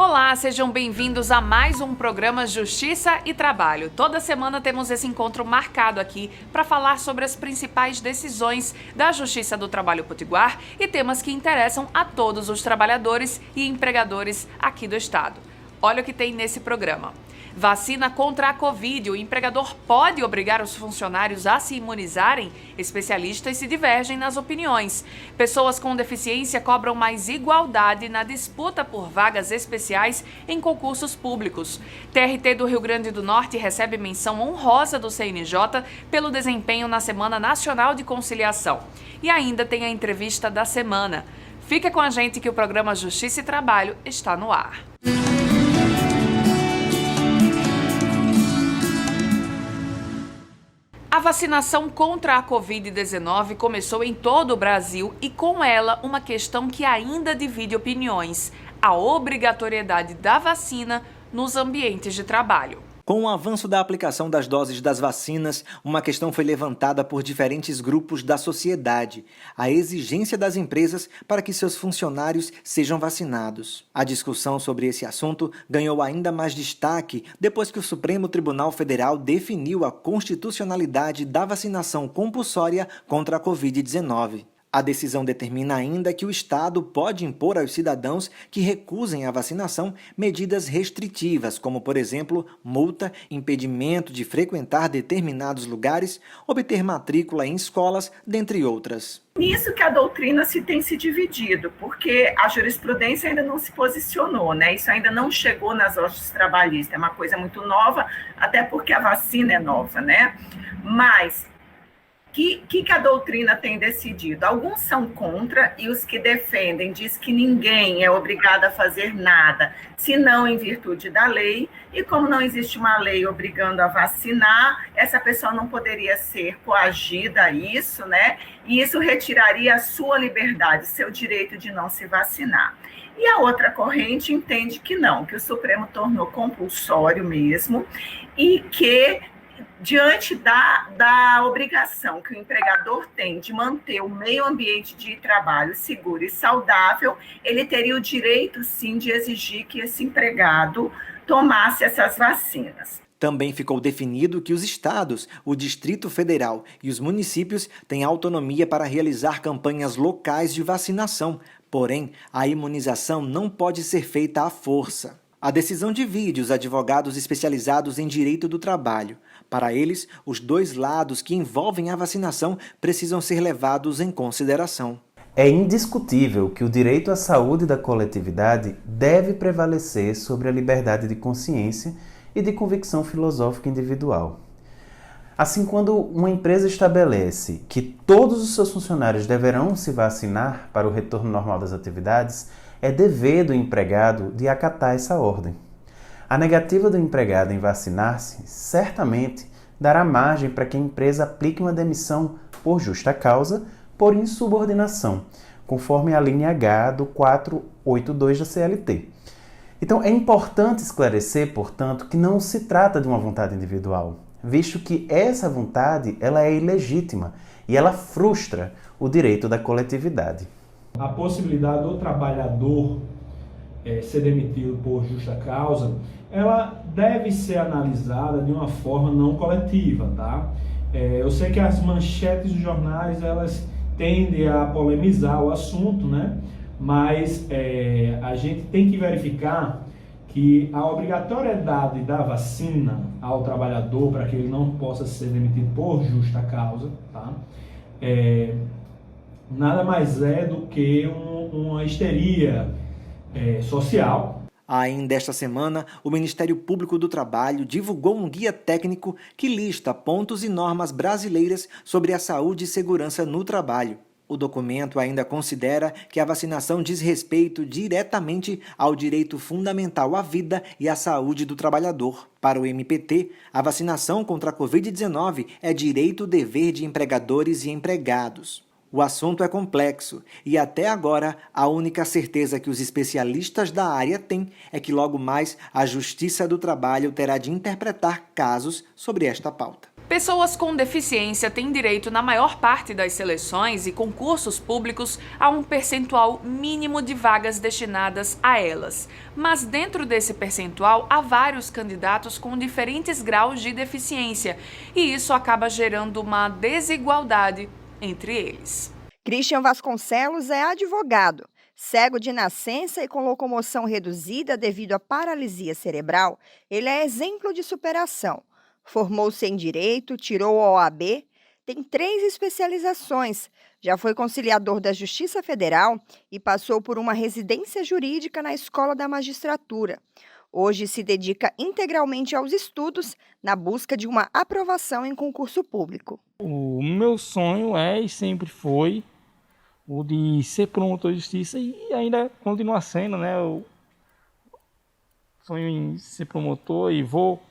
Olá, sejam bem-vindos a mais um programa Justiça e Trabalho. Toda semana temos esse encontro marcado aqui para falar sobre as principais decisões da Justiça do Trabalho Potiguar e temas que interessam a todos os trabalhadores e empregadores aqui do estado. Olha o que tem nesse programa. Vacina contra a Covid. O empregador pode obrigar os funcionários a se imunizarem? Especialistas se divergem nas opiniões. Pessoas com deficiência cobram mais igualdade na disputa por vagas especiais em concursos públicos. TRT do Rio Grande do Norte recebe menção honrosa do CNJ pelo desempenho na Semana Nacional de Conciliação. E ainda tem a entrevista da semana. Fica com a gente que o programa Justiça e Trabalho está no ar. A vacinação contra a Covid-19 começou em todo o Brasil e, com ela, uma questão que ainda divide opiniões: a obrigatoriedade da vacina nos ambientes de trabalho. Com o avanço da aplicação das doses das vacinas, uma questão foi levantada por diferentes grupos da sociedade: a exigência das empresas para que seus funcionários sejam vacinados. A discussão sobre esse assunto ganhou ainda mais destaque depois que o Supremo Tribunal Federal definiu a constitucionalidade da vacinação compulsória contra a Covid-19. A decisão determina ainda que o Estado pode impor aos cidadãos que recusem a vacinação medidas restritivas, como, por exemplo, multa, impedimento de frequentar determinados lugares, obter matrícula em escolas, dentre outras. Nisso que a doutrina tem se dividido, porque a jurisprudência ainda não se posicionou, né? Isso ainda não chegou nas lojas trabalhistas, é uma coisa muito nova, até porque a vacina é nova, né? Mas que a doutrina tem decidido? Alguns são contra e os que defendem diz que ninguém é obrigado a fazer nada, senão em virtude da lei, e como não existe uma lei obrigando a vacinar, essa pessoa não poderia ser coagida a isso, né? E isso retiraria a sua liberdade, seu direito de não se vacinar. E a outra corrente entende que não, que o Supremo tornou compulsório mesmo e que diante da obrigação que o empregador tem de manter o meio ambiente de trabalho seguro e saudável, ele teria o direito, sim, de exigir que esse empregado tomasse essas vacinas. Também ficou definido que os estados, o Distrito Federal e os municípios têm autonomia para realizar campanhas locais de vacinação, porém, a imunização não pode ser feita à força. A decisão divide os advogados especializados em direito do trabalho. Para eles, os dois lados que envolvem a vacinação precisam ser levados em consideração. É indiscutível que o direito à saúde da coletividade deve prevalecer sobre a liberdade de consciência e de convicção filosófica individual. Assim, quando uma empresa estabelece que todos os seus funcionários deverão se vacinar para o retorno normal das atividades, é dever do empregado de acatar essa ordem. A negativa do empregado em vacinar-se certamente dará margem para que a empresa aplique uma demissão por justa causa, por insubordinação, conforme a linha H do 482 da CLT. Então, é importante esclarecer, portanto, que não se trata de uma vontade individual, visto que essa vontade ela é ilegítima e ela frustra o direito da coletividade. A possibilidade do trabalhador ser demitido por justa causa, ela deve ser analisada de uma forma não coletiva, tá? Eu sei que as manchetes dos jornais, elas tendem a polemizar o assunto, né? Mas a gente tem que verificar que a obrigatoriedade da vacina ao trabalhador, para que ele não possa ser demitido por justa causa, tá? Nada mais é do que uma histeria social. Ainda esta semana, o Ministério Público do Trabalho divulgou um guia técnico que lista pontos e normas brasileiras sobre a saúde e segurança no trabalho. O documento ainda considera que a vacinação diz respeito diretamente ao direito fundamental à vida e à saúde do trabalhador. Para o MPT, a vacinação contra a Covid-19 é direito-dever de empregadores e empregados. O assunto é complexo e, até agora, a única certeza que os especialistas da área têm é que logo mais a Justiça do Trabalho terá de interpretar casos sobre esta pauta. Pessoas com deficiência têm direito, na maior parte das seleções e concursos públicos, a um percentual mínimo de vagas destinadas a elas. Mas dentro desse percentual, há vários candidatos com diferentes graus de deficiência, e isso acaba gerando uma desigualdade entre eles. Christian Vasconcelos é advogado. Cego de nascença e com locomoção reduzida devido à paralisia cerebral, ele é exemplo de superação. Formou-se em Direito, tirou a OAB, tem 3 especializações, já foi conciliador da Justiça Federal e passou por uma residência jurídica na Escola da Magistratura. Hoje se dedica integralmente aos estudos na busca de uma aprovação em concurso público. O meu sonho é e sempre foi o de ser promotor de justiça e ainda continua sendo, né? Eu sonho em ser promotor e vou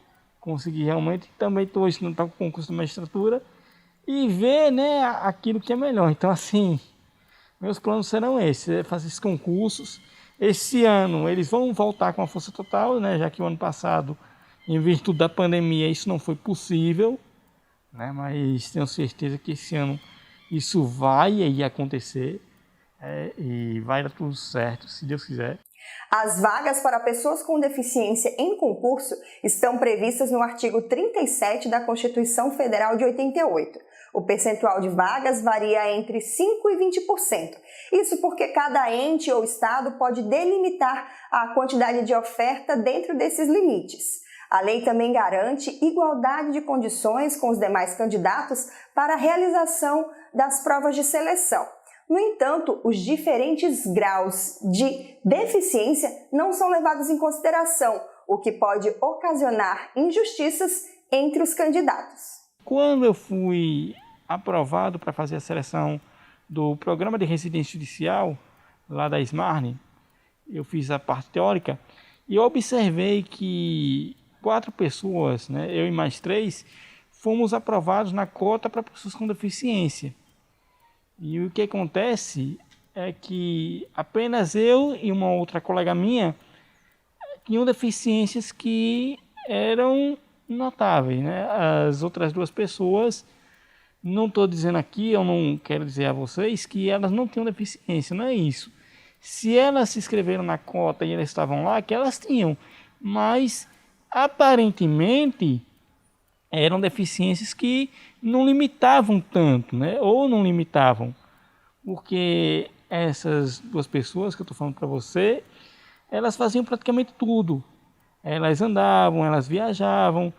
conseguir realmente. Também estou estudando para o concurso de magistratura e ver, né, aquilo que é melhor. Então, assim, meus planos serão esses, fazer esses concursos. Esse ano eles vão voltar com a força total, né, já que o ano passado, em virtude da pandemia, isso não foi possível, né, mas tenho certeza que esse ano isso vai acontecer e vai dar tudo certo, se Deus quiser. As vagas para pessoas com deficiência em concurso estão previstas no artigo 37 da Constituição Federal de 88. O percentual de vagas varia entre 5% e 20%. Isso porque cada ente ou estado pode delimitar a quantidade de oferta dentro desses limites. A lei também garante igualdade de condições com os demais candidatos para a realização das provas de seleção. No entanto, os diferentes graus de deficiência não são levados em consideração, o que pode ocasionar injustiças entre os candidatos. Quando eu fui aprovado para fazer a seleção do programa de residência judicial, lá da Smarne, eu fiz a parte teórica e eu observei que 4 pessoas, né, eu e mais 3, fomos aprovados na cota para pessoas com deficiência. E o que acontece é que apenas eu e uma outra colega minha tinham deficiências que eram notáveis, né? As outras 2 pessoas, não estou dizendo aqui, eu não quero dizer a vocês que elas não tinham deficiência, não é isso. Se elas se inscreveram na cota e elas estavam lá, que elas tinham, mas aparentemente eram deficiências que não limitavam tanto, né? Ou não limitavam, porque essas 2 pessoas que eu estou falando para você, elas faziam praticamente tudo. Elas andavam, elas viajavam,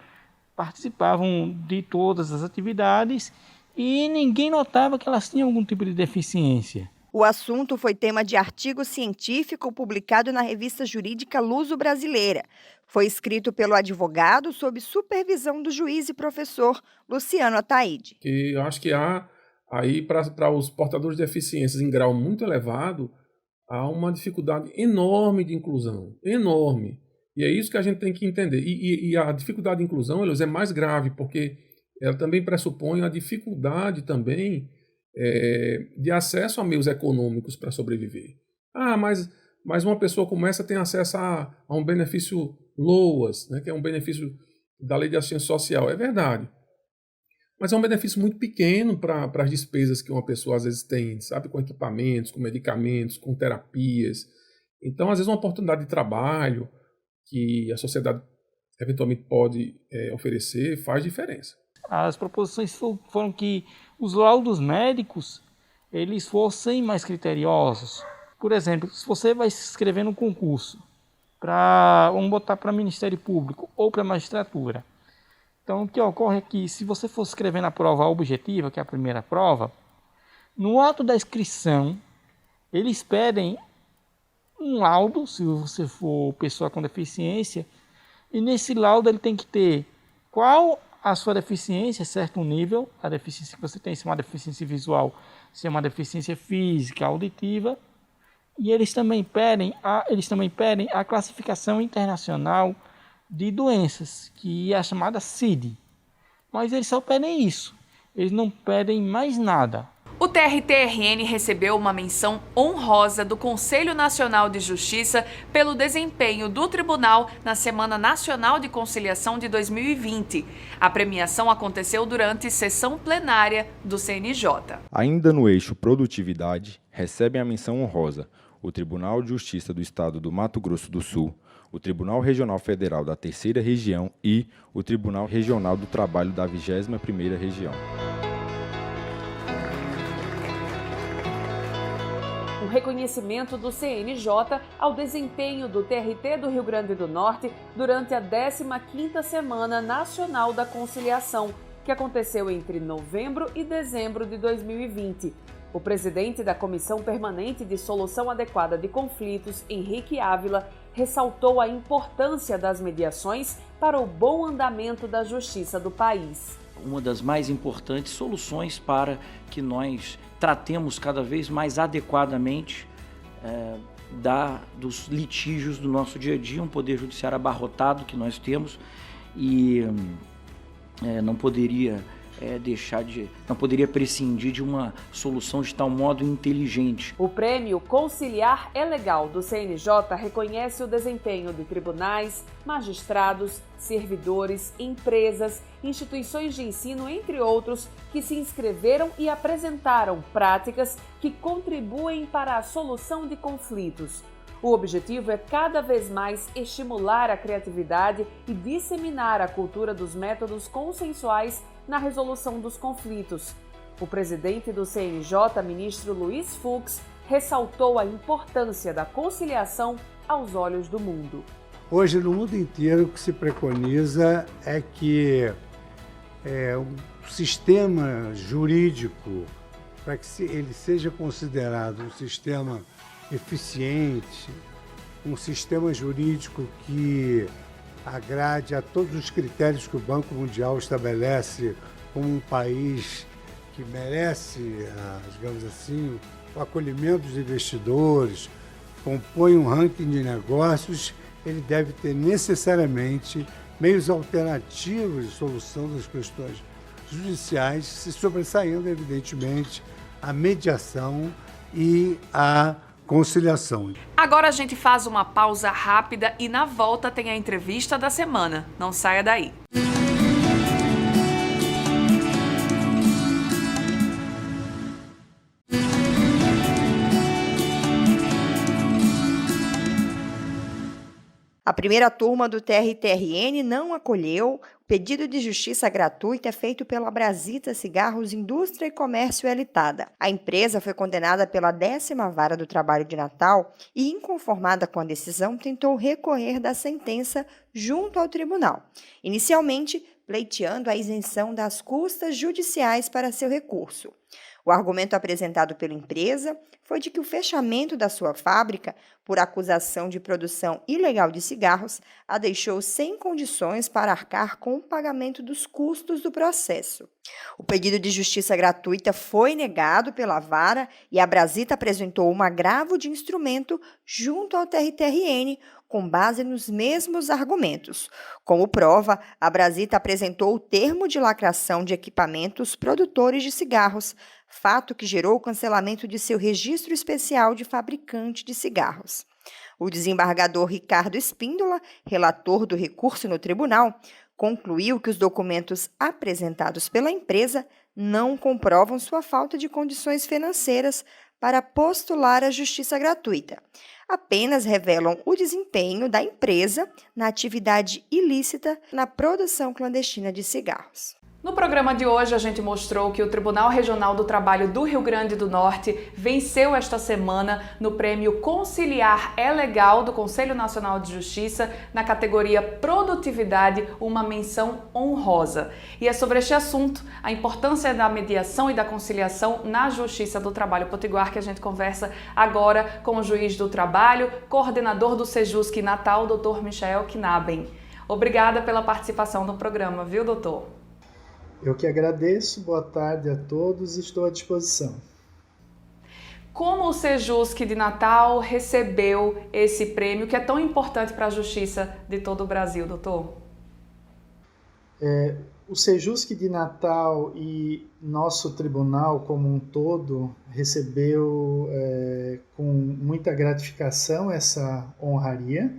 participavam de todas as atividades e ninguém notava que elas tinham algum tipo de deficiência. O assunto foi tema de artigo científico publicado na revista jurídica Luso-Brasileira. Foi escrito pelo advogado sob supervisão do juiz e professor Luciano Ataide. Eu acho que há aí para os portadores de deficiências em grau muito elevado, há uma dificuldade enorme de inclusão, enorme. E é isso que a gente tem que entender. E a dificuldade de inclusão, Elis, é mais grave, porque ela também pressupõe a dificuldade também de acesso a meios econômicos para sobreviver. Mas uma pessoa como essa tem acesso a um benefício LOAS, né, que é um benefício da Lei de Assistência Social. É verdade. Mas é um benefício muito pequeno para as despesas que uma pessoa às vezes tem, sabe, com equipamentos, com medicamentos, com terapias. Então, às vezes, uma oportunidade de trabalho que a sociedade eventualmente pode oferecer faz diferença. As proposições foram que os laudos médicos eles fossem mais criteriosos. Por exemplo, se você vai se inscrever no concurso, vamos botar para Ministério Público ou para magistratura. Então, o que ocorre é que se você for escrever na prova objetiva, que é a primeira prova, no ato da inscrição, eles pedem um laudo, se você for pessoa com deficiência, e nesse laudo ele tem que ter qual a sua deficiência, certo nível, a deficiência que você tem, se é uma deficiência visual, se é uma deficiência física, auditiva, e eles também pedem a classificação internacional de doenças, que é a chamada CID. Mas eles só pedem isso, eles não pedem mais nada. O TRT-RN recebeu uma menção honrosa do Conselho Nacional de Justiça pelo desempenho do tribunal na Semana Nacional de Conciliação de 2020. A premiação aconteceu durante sessão plenária do CNJ. Ainda no eixo produtividade, recebem a menção honrosa o Tribunal de Justiça do Estado do Mato Grosso do Sul, o Tribunal Regional Federal da 3ª Região e o Tribunal Regional do Trabalho da 21ª Região. O reconhecimento do CNJ ao desempenho do TRT do Rio Grande do Norte durante a 15ª Semana Nacional da Conciliação, que aconteceu entre novembro e dezembro de 2020. O presidente da Comissão Permanente de Solução Adequada de Conflitos, Henrique Ávila, ressaltou a importância das mediações para o bom andamento da justiça do país. Uma das mais importantes soluções para que nós tratemos cada vez mais adequadamente dos litígios do nosso dia a dia, um poder judiciário abarrotado que nós temos e não poderia prescindir de uma solução de tal modo inteligente. O prêmio Conciliar é Legal do CNJ reconhece o desempenho de tribunais, magistrados, servidores, empresas, instituições de ensino, entre outros, que se inscreveram e apresentaram práticas que contribuem para a solução de conflitos. O objetivo é cada vez mais estimular a criatividade e disseminar a cultura dos métodos consensuais na resolução dos conflitos. O presidente do CNJ, ministro Luiz Fux, ressaltou a importância da conciliação aos olhos do mundo. Hoje, no mundo inteiro, o que se preconiza é que o sistema jurídico, para que ele seja considerado um sistema eficiente, um sistema jurídico que agrade a todos os critérios que o Banco Mundial estabelece como um país que merece, digamos assim, o acolhimento dos investidores, compõe um ranking de negócios, ele deve ter necessariamente meios alternativos de solução das questões judiciais, se sobressaindo, evidentemente, a mediação e a conciliação. Agora a gente faz uma pausa rápida e na volta tem a entrevista da semana. Não saia daí. A primeira turma do TRT-RN não acolheu o pedido de justiça gratuita feito pela Brasita Cigarros Indústria e Comércio Limitada. A empresa foi condenada pela 10ª Vara do Trabalho de Natal e, inconformada com a decisão, tentou recorrer da sentença junto ao tribunal, inicialmente pleiteando a isenção das custas judiciais para seu recurso. O argumento apresentado pela empresa foi de que o fechamento da sua fábrica, por acusação de produção ilegal de cigarros, a deixou sem condições para arcar com o pagamento dos custos do processo. O pedido de justiça gratuita foi negado pela Vara e a Brasita apresentou um agravo de instrumento junto ao TRT-RN, com base nos mesmos argumentos. Como prova, a Brasita apresentou o termo de lacração de equipamentos produtores de cigarros, fato que gerou o cancelamento de seu registro especial de fabricante de cigarros. O desembargador Ricardo Espíndola, relator do recurso no tribunal, concluiu que os documentos apresentados pela empresa não comprovam sua falta de condições financeiras para postular a justiça gratuita. Apenas revelam o desempenho da empresa na atividade ilícita na produção clandestina de cigarros. No programa de hoje, a gente mostrou que o Tribunal Regional do Trabalho do Rio Grande do Norte venceu esta semana no prêmio Conciliar é Legal do Conselho Nacional de Justiça na categoria Produtividade, uma menção honrosa. E é sobre este assunto, a importância da mediação e da conciliação na Justiça do Trabalho Potiguar, que a gente conversa agora com o juiz do trabalho, coordenador do Sejusc Natal, Dr. Michael Knaben. Obrigada pela participação no programa, viu, doutor? Eu que agradeço, boa tarde a todos e estou à disposição. Como o Sejusc de Natal recebeu esse prêmio que é tão importante para a justiça de todo o Brasil, doutor? O Sejusc de Natal e nosso tribunal como um todo recebeu com muita gratificação essa honraria.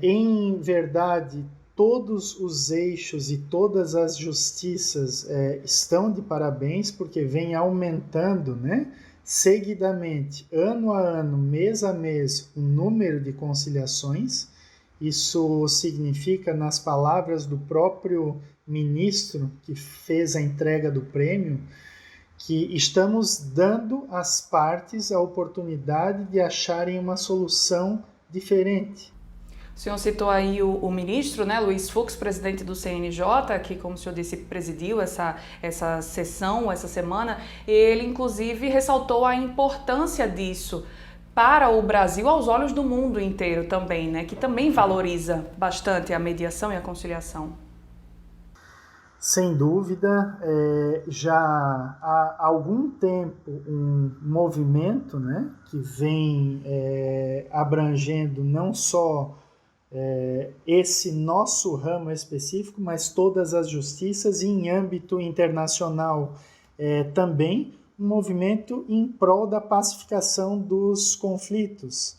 Em verdade, todos os eixos e todas as justiças estão de parabéns, porque vem aumentando, né, seguidamente, ano a ano, mês a mês, o número de conciliações. Isso significa, nas palavras do próprio ministro que fez a entrega do prêmio, que estamos dando às partes a oportunidade de acharem uma solução diferente. O senhor citou aí o ministro, né, Luiz Fux, presidente do CNJ, que, como o senhor disse, presidiu essa sessão, essa semana. Ele, inclusive, ressaltou a importância disso para o Brasil aos olhos do mundo inteiro também, né, que também valoriza bastante a mediação e a conciliação. Sem dúvida, já há algum tempo um movimento, né, que vem abrangendo não só esse nosso ramo específico, mas todas as justiças, e em âmbito internacional também, um movimento em prol da pacificação dos conflitos.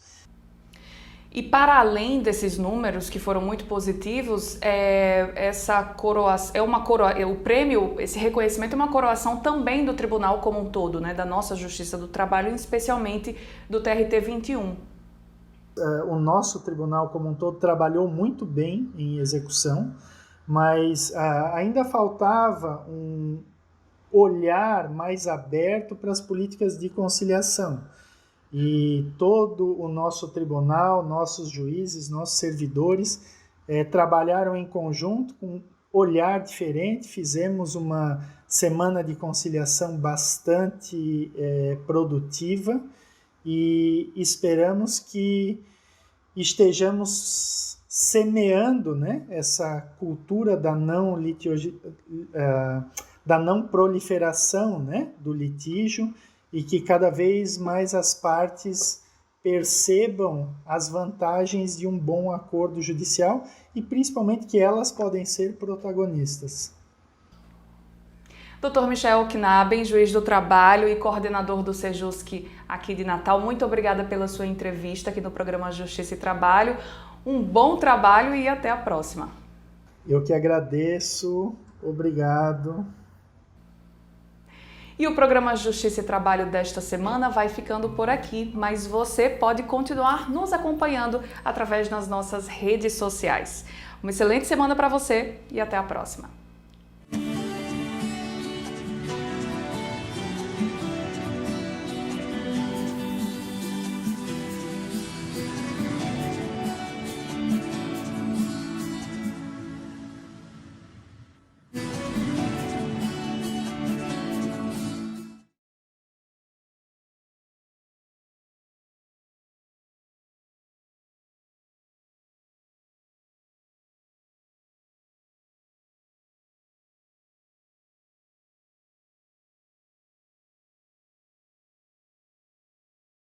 E para além desses números que foram muito positivos, o prêmio, esse reconhecimento é uma coroação também do tribunal como um todo, né, da nossa Justiça do Trabalho, especialmente do TRT 21. O nosso tribunal como um todo trabalhou muito bem em execução, mas ainda faltava um olhar mais aberto para as políticas de conciliação. E todo o nosso tribunal, nossos juízes, nossos servidores trabalharam em conjunto com um olhar diferente. Fizemos uma semana de conciliação bastante produtiva e esperamos que estejamos semeando, né, essa cultura da não proliferação, né, do litígio, e que cada vez mais as partes percebam as vantagens de um bom acordo judicial e principalmente que elas podem ser protagonistas. Dr. Michel Knaben, juiz do trabalho e coordenador do Sejusc aqui de Natal, muito obrigada pela sua entrevista aqui no programa Justiça e Trabalho. Um bom trabalho e até a próxima. Eu que agradeço, obrigado. E o programa Justiça e Trabalho desta semana vai ficando por aqui, mas você pode continuar nos acompanhando através das nossas redes sociais. Uma excelente semana para você e até a próxima.